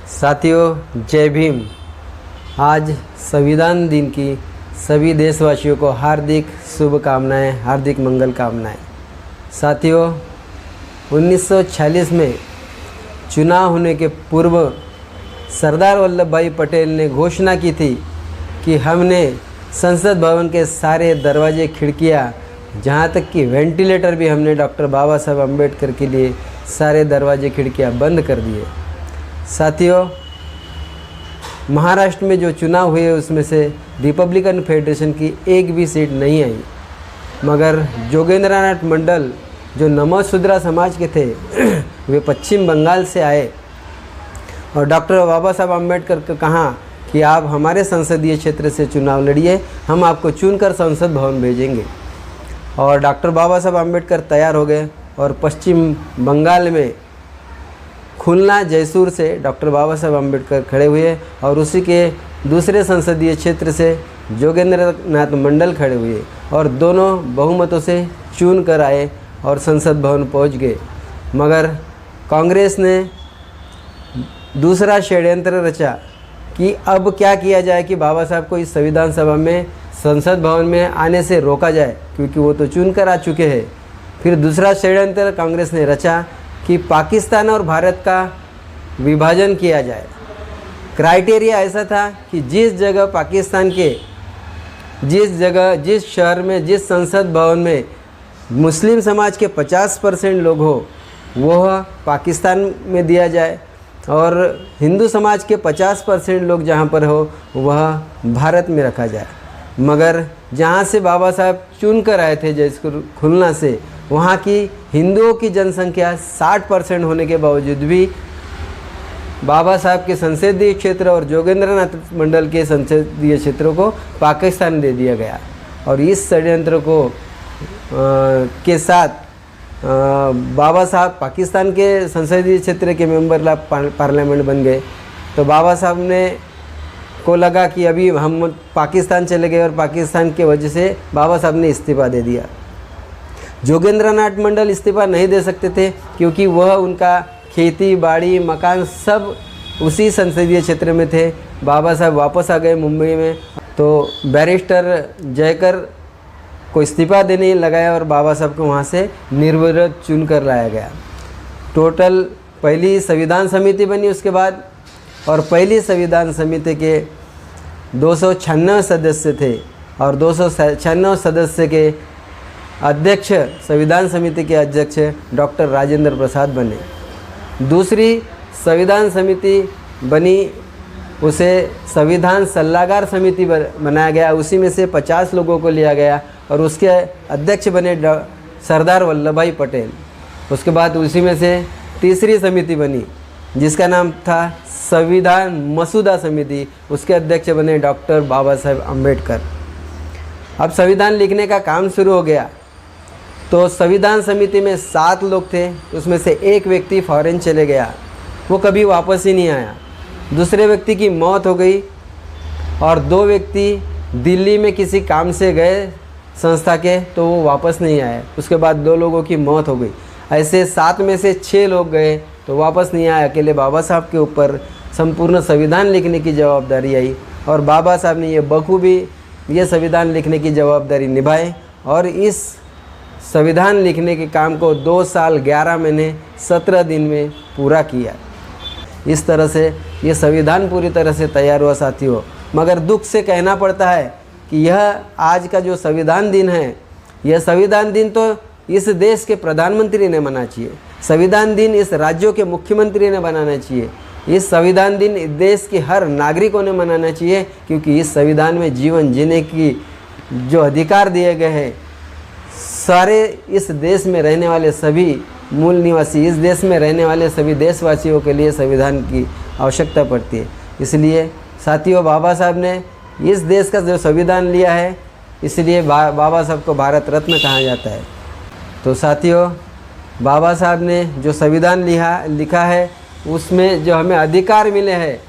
साथियों, जय भीम। आज संविधान दिन की सभी देशवासियों को हार्दिक शुभकामनाएं, हार्दिक मंगल कामनाएं। साथियों, 1946 में चुनाव होने के पूर्व सरदार वल्लभ भाई पटेल ने घोषणा की थी कि हमने संसद भवन के सारे दरवाजे, खिड़कियां, जहां तक कि वेंटिलेटर भी हमने डॉक्टर बाबा साहब अम्बेडकर के लिए सारे दरवाजे, खिड़कियां बंद कर दिए। साथियों, महाराष्ट्र में जो चुनाव हुए उसमें से रिपब्लिकन फेडरेशन की एक भी सीट नहीं आई, मगर जोगेंद्रनाथ मंडल जो नमशूद्रा समाज के थे वे पश्चिम बंगाल से आए और डॉक्टर बाबा साहब अम्बेडकर को कहा कि आप हमारे संसदीय क्षेत्र से चुनाव लड़िए, हम आपको चुनकर संसद भवन भेजेंगे। और डॉक्टर बाबा साहब अम्बेडकर तैयार हो गए और पश्चिम बंगाल में खुलना, जयसूर से डॉक्टर बाबा साहब अम्बेडकर खड़े हुए और उसी के दूसरे संसदीय क्षेत्र से जोगेंद्रनाथ मंडल खड़े हुए और दोनों बहुमतों से चुन कर आए और संसद भवन पहुंच गए। मगर कांग्रेस ने दूसरा षड्यंत्र रचा कि अब क्या किया जाए कि बाबा साहब को इस संविधान सभा में, संसद भवन में आने से रोका जाए, क्योंकि वो तो चुन कर आ चुके हैं। फिर दूसरा षड्यंत्र कांग्रेस ने रचा कि पाकिस्तान और भारत का विभाजन किया जाए। क्राइटेरिया ऐसा था कि जिस जगह पाकिस्तान के, जिस शहर में, जिस संसद भवन में मुस्लिम समाज के 50% लोग हो, वह पाकिस्तान में दिया जाए और हिंदू समाज के 50% लोग जहाँ पर हो वह भारत में रखा जाए। मगर जहाँ से बाबा साहब चुन कर आए थे, जैसे खुलना से, वहाँ की हिंदुओं की जनसंख्या 60% होने के बावजूद भी बाबा साहब के संसदीय क्षेत्र और जोगेंद्रनाथ मंडल के संसदीय क्षेत्रों को पाकिस्तान दे दिया गया। और इस षड्यंत्र को के साथ बाबा साहब पाकिस्तान के संसदीय क्षेत्र के मेंबर पार्लियामेंट बन गए। तो बाबा साहब ने को लगा कि अभी हम पाकिस्तान चले गए और पाकिस्तान के वजह से बाबा साहब ने इस्तीफ़ा दे दिया। जोगेंद्रनाथ मंडल इस्तीफ़ा नहीं दे सकते थे क्योंकि वह, उनका खेती बाड़ी, मकान सब उसी संसदीय क्षेत्र में थे। बाबा साहब वापस आ गए मुंबई में, तो बैरिस्टर जयकर को इस्तीफ़ा देने लगाया और बाबा साहब को वहाँ से निर्विरोध चुन कर लाया गया। टोटल पहली संविधान समिति बनी उसके बाद, और पहली संविधान समिति के 296 सदस्य थे और 296 सदस्य के अध्यक्ष, संविधान समिति के अध्यक्ष डॉक्टर राजेंद्र प्रसाद बने। दूसरी संविधान समिति बनी, उसे संविधान सलाहकार समिति बनाया गया। उसी में से 50 लोगों को लिया गया और उसके अध्यक्ष बने सरदार वल्लभ भाई पटेल। उसके बाद उसी में से तीसरी समिति बनी जिसका नाम था संविधान मसौदा समिति, उसके अध्यक्ष बने डॉक्टर बाबा साहब अम्बेडकर। अब संविधान लिखने का काम शुरू हो गया। तो संविधान समिति में 7 लोग थे, उसमें से एक व्यक्ति फॉरेन चले गया, वो कभी वापस ही नहीं आया। दूसरे व्यक्ति की मौत हो गई और 2 व्यक्ति दिल्ली में किसी काम से गए संस्था के, तो वो वापस नहीं आए। उसके बाद 2 लोगों की मौत हो गई। ऐसे 7 में से 6 लोग गए तो वापस नहीं आए। अकेले बाबा साहब के ऊपर संपूर्ण संविधान लिखने की जवाबदारी आई और बाबा साहब ने ये बखूबी ये संविधान लिखने की जवाबदारी निभाई और इस संविधान लिखने के काम को 2 साल 11 महीने 17 दिन में पूरा किया। इस तरह से ये संविधान पूरी तरह से तैयार हुआ। साथियों, मगर दुख से कहना पड़ता है कि यह आज का जो संविधान दिन है, यह संविधान दिन तो इस देश के प्रधानमंत्री ने मनाना चाहिए। संविधान दिन इस राज्यों के मुख्यमंत्री ने बनाना चाहिए। इस संविधान दिन देश के हर नागरिकों ने मनाना चाहिए, क्योंकि इस संविधान में जीवन जीने की जो अधिकार दिए गए हैं, सारे इस देश में रहने वाले सभी मूल निवासी, इस देश में रहने वाले सभी देशवासियों के लिए संविधान की आवश्यकता पड़ती है। इसलिए साथियों, बाबा साहब ने इस देश का जो संविधान लिया है, इसलिए बाबा साहब को भारत रत्न कहा जाता है। तो साथियों, बाबा साहब ने जो संविधान लिखा है उसमें जो हमें अधिकार मिले हैं,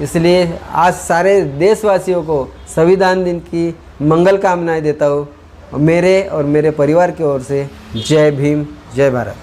इसलिए आज सारे देशवासियों को संविधान दिन की मंगल कामनाएं देता हूँ। मेरे और मेरे परिवार की ओर से जय भीम, जय भारत।